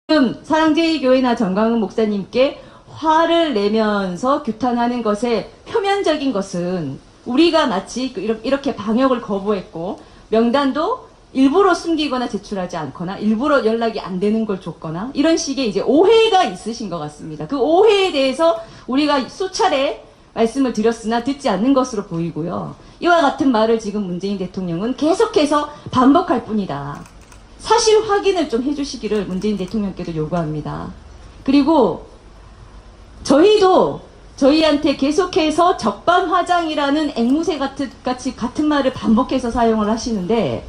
지금 사랑제일교회나 정광훈 목사님께 화를 내면서 규탄하는 것의 표면적인 것은 우리가 마치 이렇게 방역을 거부했고 명단도 일부러 숨기거나 제출하지 않거나 일부러 연락이 안 되는 걸 줬거나 이런 식의 이제 오해가 있으신 것 같습니다. 그 오해에 대해서 우리가 수차례 말씀을 드렸으나 듣지 않는 것으로 보이고요. 이와 같은 말을 지금 문재인 대통령은 계속해서 반복할 뿐이다. 사실 확인을 좀 해주시기를 문재인 대통령께도 요구합니다. 그리고 저희도 저희한테 계속해서 적반화장이라는 앵무새 같이 같은 말을 반복해서 사용을 하시는데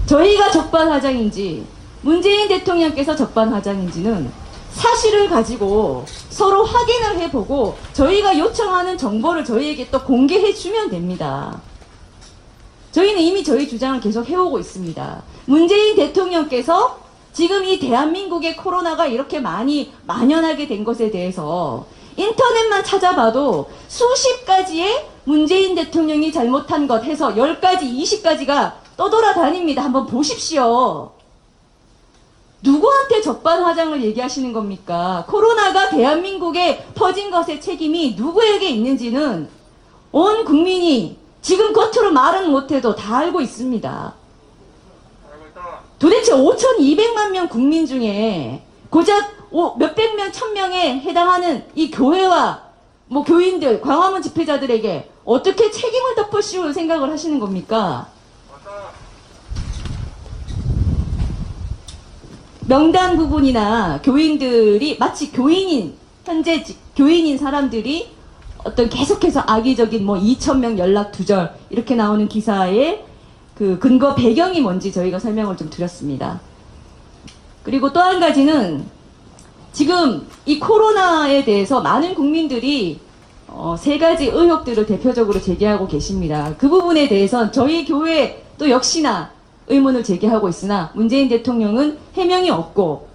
저희가 적반화장인지 문재인 대통령께서 적반화장인지는 사실을 가지고 서로 확인을 해보고 저희가 요청하는 정보를 저희에게 또 공개해 주면 됩니다. 저희는 이미 저희 주장을 계속 해오고 있습니다. 문재인 대통령께서 지금 이 대한민국의 코로나가 이렇게 많이 만연하게 된 것에 대해서 인터넷만 찾아봐도 수십 가지의 문재인 대통령이 잘못한 것 해서 10가지, 20가지가 떠돌아다닙니다. 한번 보십시오. 누구한테 적반하장을 얘기하시는 겁니까? 코로나가 대한민국에 퍼진 것의 책임이 누구에게 있는지는 온 국민이 지금 겉으로 말은 못해도 다 알고 있습니다. 도대체 5,200만 명 국민 중에 고작 몇백 명, 1,000명에 해당하는 이 교회와 교인들, 광화문 집회자들에게 어떻게 책임을 덮으실 생각을 하시는 겁니까? 명단 부분이나 교인들이 마치 현재 교인인 사람들이 어떤 계속해서 악의적인 2,000명 연락 두절 이렇게 나오는 기사의 그 근거 배경이 뭔지 저희가 설명을 좀 드렸습니다. 그리고 또 한 가지는 지금 이 코로나에 대해서 많은 국민들이 3가지 의혹들을 대표적으로 제기하고 계십니다. 그 부분에 대해서 저희 교회 또 역시나 의문을 제기하고 있으나 문재인 대통령은 해명이 없고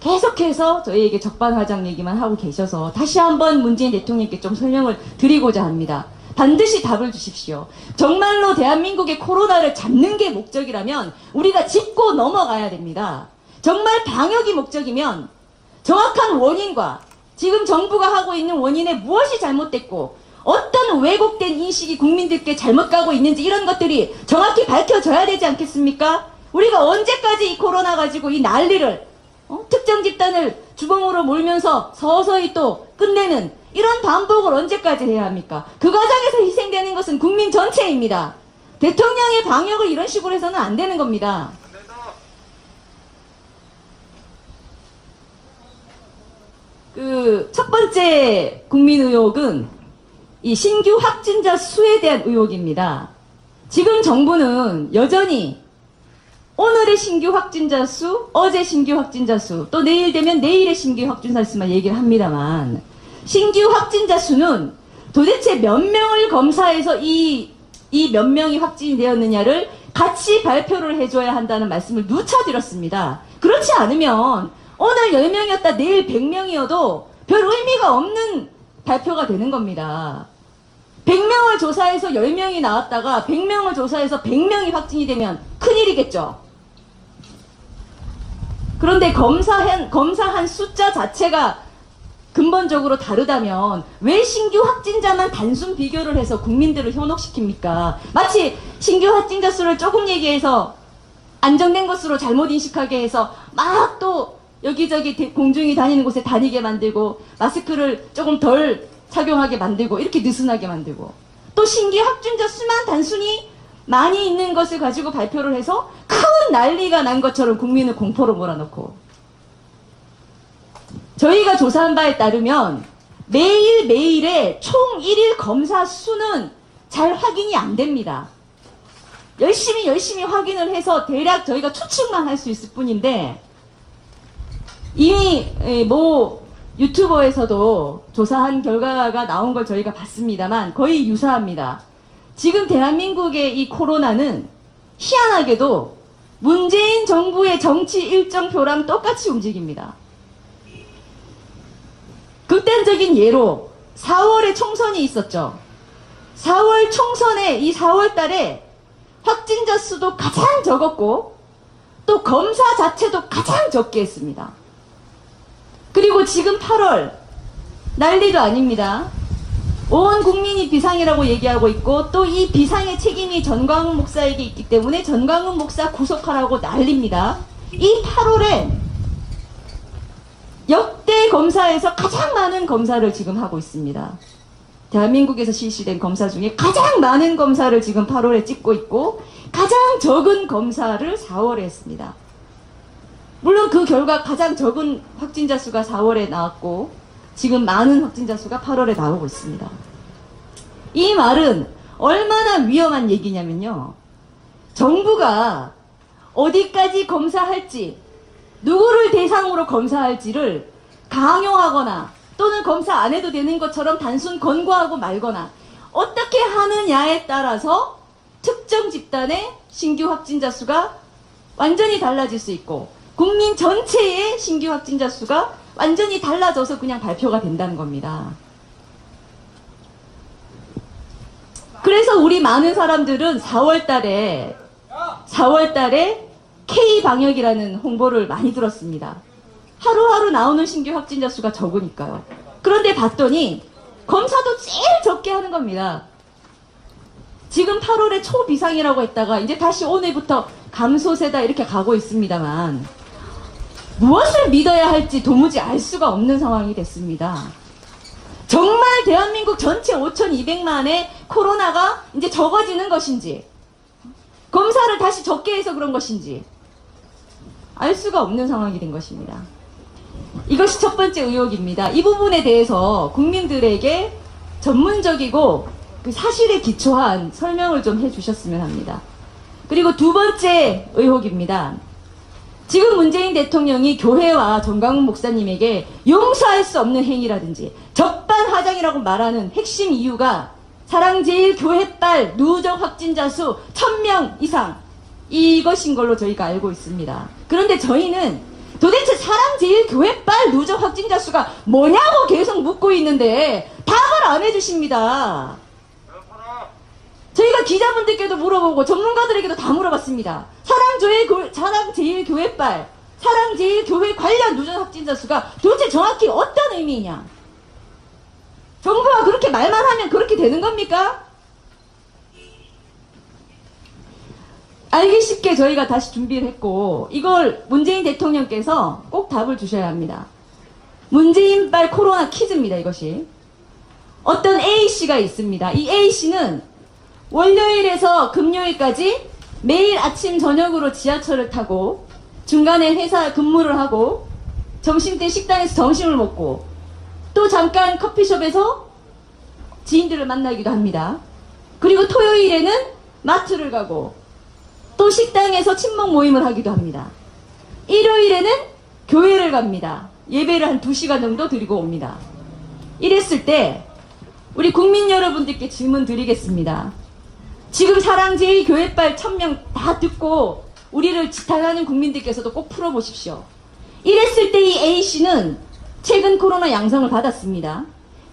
계속해서 저희에게 적반하장 얘기만 하고 계셔서 다시 한번 문재인 대통령께 좀 설명을 드리고자 합니다. 반드시 답을 주십시오. 정말로 대한민국의 코로나를 잡는 게 목적이라면 우리가 짚고 넘어가야 됩니다. 정말 방역이 목적이면 정확한 원인과 지금 정부가 하고 있는 원인에 무엇이 잘못됐고 어떤 왜곡된 인식이 국민들께 잘못 가고 있는지 이런 것들이 정확히 밝혀져야 되지 않겠습니까? 우리가 언제까지 이 코로나 가지고 이 난리를 특정 집단을 주범으로 몰면서 서서히 또 끝내는 이런 반복을 언제까지 해야 합니까? 그 과정에서 희생되는 것은 국민 전체입니다. 대통령의 방역을 이런 식으로 해서는 안 되는 겁니다. 첫 번째 국민 의혹은 이 신규 확진자 수에 대한 의혹입니다. 지금 정부는 여전히 오늘의 신규 확진자 수, 어제 신규 확진자 수, 또 내일 되면 내일의 신규 확진자 수만 얘기를 합니다만 신규 확진자 수는 도대체 몇 명을 검사해서 이 몇 명이 확진이 되었느냐를 같이 발표를 해줘야 한다는 말씀을 누차 드렸습니다. 그렇지 않으면 오늘 10명이었다 내일 100명이어도 별 의미가 없는 발표가 되는 겁니다. 100명을 조사해서 10명이 나왔다가 100명을 조사해서 100명이 확진이 되면 큰일이겠죠. 그런데 검사한 숫자 자체가 근본적으로 다르다면 왜 신규 확진자만 단순 비교를 해서 국민들을 현혹시킵니까? 마치 신규 확진자 수를 조금 얘기해서 안정된 것으로 잘못 인식하게 해서 막 또 여기저기 공중이 다니는 곳에 다니게 만들고 마스크를 조금 덜 착용하게 만들고 이렇게 느슨하게 만들고 또 신규 확진자 수만 단순히 많이 있는 것을 가지고 발표를 해서 큰 난리가 난 것처럼 국민을 공포로 몰아넣고 저희가 조사한 바에 따르면 매일매일의 총 1일 검사 수는 잘 확인이 안 됩니다. 열심히 확인을 해서 대략 저희가 추측만 할 수 있을 뿐인데 이미 유튜버에서도 조사한 결과가 나온 걸 저희가 봤습니다만 거의 유사합니다. 지금 대한민국의 이 코로나는 희한하게도 문재인 정부의 정치 일정표랑 똑같이 움직입니다. 극단적인 예로 4월에 총선이 있었죠. 4월 총선에 이 4월 달에 확진자 수도 가장 적었고 또 검사 자체도 가장 적게 했습니다. 그리고 지금 8월 난리도 아닙니다. 온 국민이 비상이라고 얘기하고 있고 또 이 비상의 책임이 전광훈 목사에게 있기 때문에 전광훈 목사 구속하라고 난립니다. 이 8월에 역대 검사에서 가장 많은 검사를 지금 하고 있습니다. 대한민국에서 실시된 검사 중에 가장 많은 검사를 지금 8월에 찍고 있고 가장 적은 검사를 4월에 했습니다. 물론 그 결과 가장 적은 확진자 수가 4월에 나왔고 지금 많은 확진자 수가 8월에 나오고 있습니다. 이 말은 얼마나 위험한 얘기냐면요. 정부가 어디까지 검사할지, 누구를 대상으로 검사할지를 강요하거나 또는 검사 안 해도 되는 것처럼 단순 권고하고 말거나 어떻게 하느냐에 따라서 특정 집단의 신규 확진자 수가 완전히 달라질 수 있고 국민 전체의 신규 확진자 수가 완전히 달라져서 그냥 발표가 된다는 겁니다. 그래서 우리 많은 사람들은 4월 달에 K방역이라는 홍보를 많이 들었습니다. 하루하루 나오는 신규 확진자 수가 적으니까요. 그런데 봤더니 검사도 제일 적게 하는 겁니다. 지금 8월에 초비상이라고 했다가 이제 다시 오늘부터 감소세다 이렇게 가고 있습니다만 무엇을 믿어야 할지 도무지 알 수가 없는 상황이 됐습니다. 정말 대한민국 전체 5,200만의 코로나가 이제 적어지는 것인지 검사를 다시 적게 해서 그런 것인지 알 수가 없는 상황이 된 것입니다. 이것이 첫 번째 의혹입니다. 이 부분에 대해서 국민들에게 전문적이고 그 사실에 기초한 설명을 좀 해주셨으면 합니다. 그리고 두 번째 의혹입니다. 지금 문재인 대통령이 교회와 전광훈 목사님에게 용서할 수 없는 행위라든지 적반하장이라고 말하는 핵심 이유가 사랑제일교회발 누적 확진자 수 1000명 이상 이것인 걸로 저희가 알고 있습니다. 그런데 저희는 도대체 사랑제일교회발 누적 확진자 수가 뭐냐고 계속 묻고 있는데 답을 안 해주십니다. 저희가 기자분들께도 물어보고 전문가들에게도 다 물어봤습니다. 사랑제일교회발, 사랑제일교회 관련 누적 확진자 수가 도대체 정확히 어떤 의미냐? 정부가 그렇게 말만 하면 그렇게 되는 겁니까? 알기 쉽게 저희가 다시 준비를 했고 이걸 문재인 대통령께서 꼭 답을 주셔야 합니다. 문재인발 코로나 퀴즈입니다. 이것이. 어떤 A씨가 있습니다. 이 A씨는 월요일에서 금요일까지 매일 아침 저녁으로 지하철을 타고 중간에 회사 근무를 하고 점심때 식당에서 점심을 먹고 또 잠깐 커피숍에서 지인들을 만나기도 합니다. 그리고 토요일에는 마트를 가고 또 식당에서 친목 모임을 하기도 합니다. 일요일에는 교회를 갑니다. 예배를 한 2시간 정도 드리고 옵니다. 이랬을 때 우리 국민 여러분들께 질문 드리겠습니다. 지금 사랑제일교회발 1000명 다 듣고 우리를 지탄하는 국민들께서도 꼭 풀어보십시오. 이랬을 때 이 A씨는 최근 코로나 양성을 받았습니다.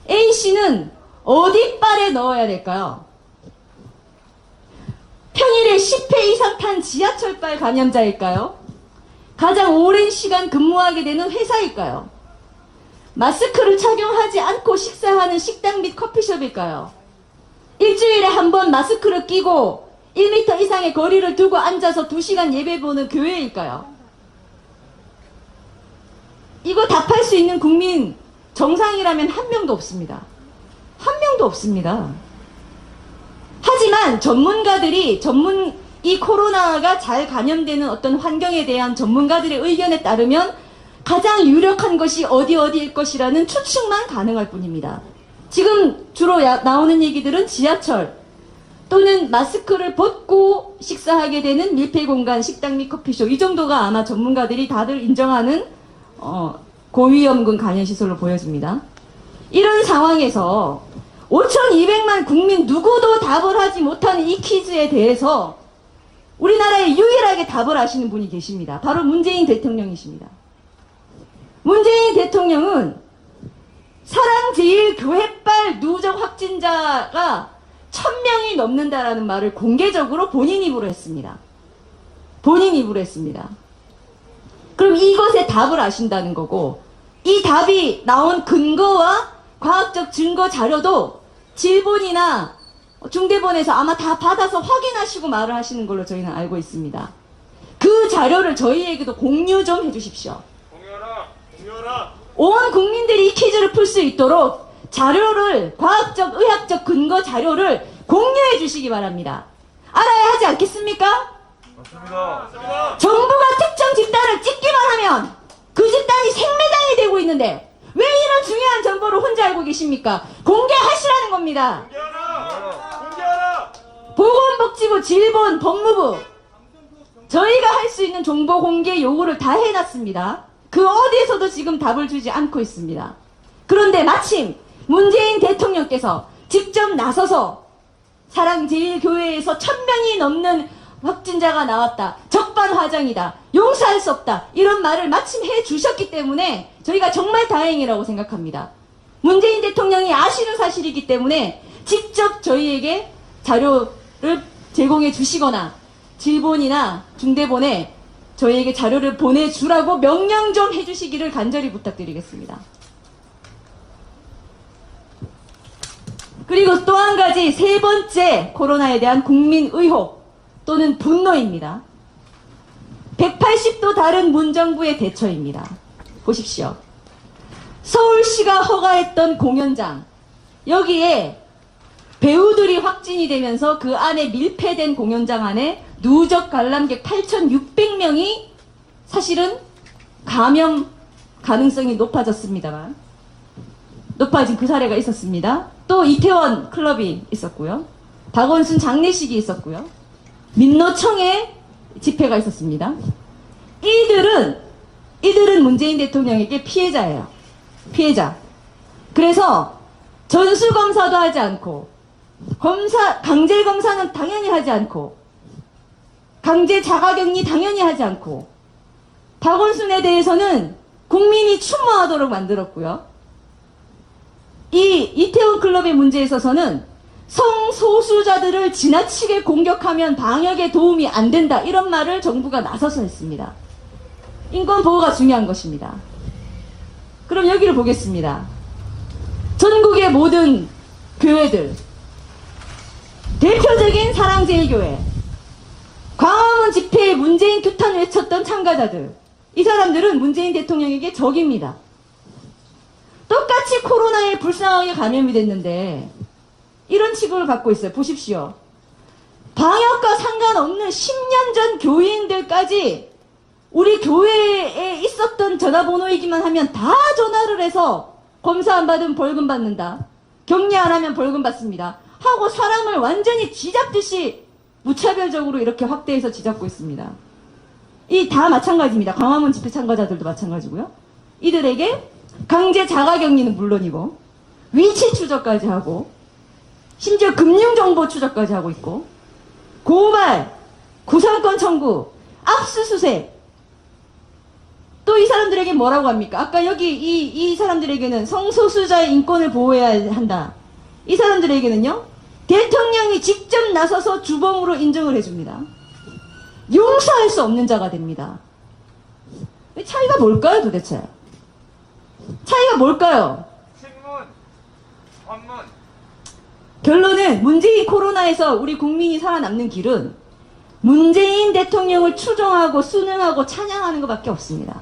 A씨는 어디 빨에 넣어야 될까요? 평일에 10회 이상 탄 지하철발 감염자일까요? 가장 오랜 시간 근무하게 되는 회사일까요? 마스크를 착용하지 않고 식사하는 식당 및 커피숍일까요? 일주일에 한 번 마스크를 끼고 1m 이상의 거리를 두고 앉아서 2시간 예배 보는 교회일까요? 이거 답할 수 있는 국민 정상이라면 한 명도 없습니다. 한 명도 없습니다. 하지만 전문가들이 이 코로나가 잘 감염되는 어떤 환경에 대한 전문가들의 의견에 따르면 가장 유력한 것이 어디일 것이라는 추측만 가능할 뿐입니다. 지금 주로 나오는 얘기들은 지하철 또는 마스크를 벗고 식사하게 되는 밀폐 공간, 식당 및 커피숍 이 정도가 아마 전문가들이 다들 인정하는 고위험군 감염시설로 보여집니다. 이런 상황에서 5,200만 국민 누구도 답을 하지 못하는 이 퀴즈에 대해서 우리나라에 유일하게 답을 아시는 분이 계십니다. 바로 문재인 대통령이십니다. 문재인 대통령은 사랑제일교회발 누적 확진자가 1000명이 넘는다라는 말을 공개적으로 본인 입으로 했습니다. 본인 입으로 했습니다. 그럼 이것에 답을 아신다는 거고 이 답이 나온 근거와 과학적 증거 자료도 질본이나 중대본에서 아마 다 받아서 확인하시고 말을 하시는 걸로 저희는 알고 있습니다. 그 자료를 저희에게도 공유 좀 해주십시오. 공유하라. 온 국민들이 이 퀴즈를 풀 수 있도록 자료를, 과학적, 의학적 근거 자료를 공유해 주시기 바랍니다. 알아야 하지 않겠습니까? 맞습니다. 정부가 특정 집단을 찍기만 하면 그 집단이 생매장이 되고 있는데 왜 이런 중요한 정보를 혼자 알고 계십니까? 공개하시라는 겁니다. 공개하라. 보건복지부, 질본, 법무부 저희가 할 수 있는 정보 공개 요구를 다 해놨습니다. 그 어디에서도 지금 답을 주지 않고 있습니다. 그런데 마침 문재인 대통령께서 직접 나서서 사랑제일교회에서 1000명이 넘는 확진자가 나왔다. 적반하장이다. 용서할 수 없다. 이런 말을 마침 해주셨기 때문에 저희가 정말 다행이라고 생각합니다. 문재인 대통령이 아시는 사실이기 때문에 직접 저희에게 자료를 제공해 주시거나 질본이나 중대본에 저희에게 자료를 보내주라고 명령 좀 해주시기를 간절히 부탁드리겠습니다. 그리고 또 한 가지 세 번째 코로나에 대한 국민 의혹 또는 분노입니다. 180도 다른 문정부의 대처입니다. 보십시오. 서울시가 허가했던 공연장, 여기에 배우들이 확진이 되면서 그 안에 밀폐된 공연장 안에 누적 관람객 8,600명이 사실은 감염 가능성이 높아졌습니다만, 높아진 그 사례가 있었습니다. 또 이태원 클럽이 있었고요. 박원순 장례식이 있었고요. 민노총의 집회가 있었습니다. 이들은 문재인 대통령에게 피해자예요. 피해자. 그래서 전수검사도 하지 않고, 강제 검사는 당연히 하지 않고, 강제 자가격리 당연히 하지 않고, 박원순에 대해서는 국민이 추모하도록 만들었고요. 이 이태원 클럽의 문제에 있어서는 성소수자들을 지나치게 공격하면 방역에 도움이 안 된다. 이런 말을 정부가 나서서 했습니다. 인권보호가 중요한 것입니다. 그럼 여기를 보겠습니다. 전국의 모든 교회들, 대표적인 사랑제일교회, 광화문 집회에 문재인 규탄 외쳤던 참가자들, 이 사람들은 문재인 대통령에게 적입니다. 똑같이 코로나에 불쌍하게 감염이 됐는데 이런 취급을 받고 있어요. 보십시오. 방역과 상관없는 10년 전 교인들까지 우리 교회에 있었던 전화번호이기만 하면 다 전화를 해서 검사 안 받으면 벌금 받는다. 격리 안 하면 벌금 받습니다. 하고 사람을 완전히 쥐잡듯이 무차별적으로 이렇게 확대해서 쥐잡고 있습니다. 이 다 마찬가지입니다. 광화문 집회 참가자들도 마찬가지고요. 이들에게 강제 자가격리는 물론이고 위치 추적까지 하고 심지어 금융정보 추적까지 하고 있고 고발, 구상권 청구, 압수수색. 또 이 사람들에게 뭐라고 합니까? 아까 여기 이 사람들에게는 성소수자의 인권을 보호해야 한다. 이 사람들에게는요, 대통령이 직접 나서서 주범으로 인정을 해줍니다. 용서할 수 없는 자가 됩니다. 차이가 뭘까요, 도대체? 차이가 뭘까요? 신문, 관문. 결론은 문재인 코로나에서 우리 국민이 살아남는 길은 문재인 대통령을 추종하고 순응하고 찬양하는 것밖에 없습니다.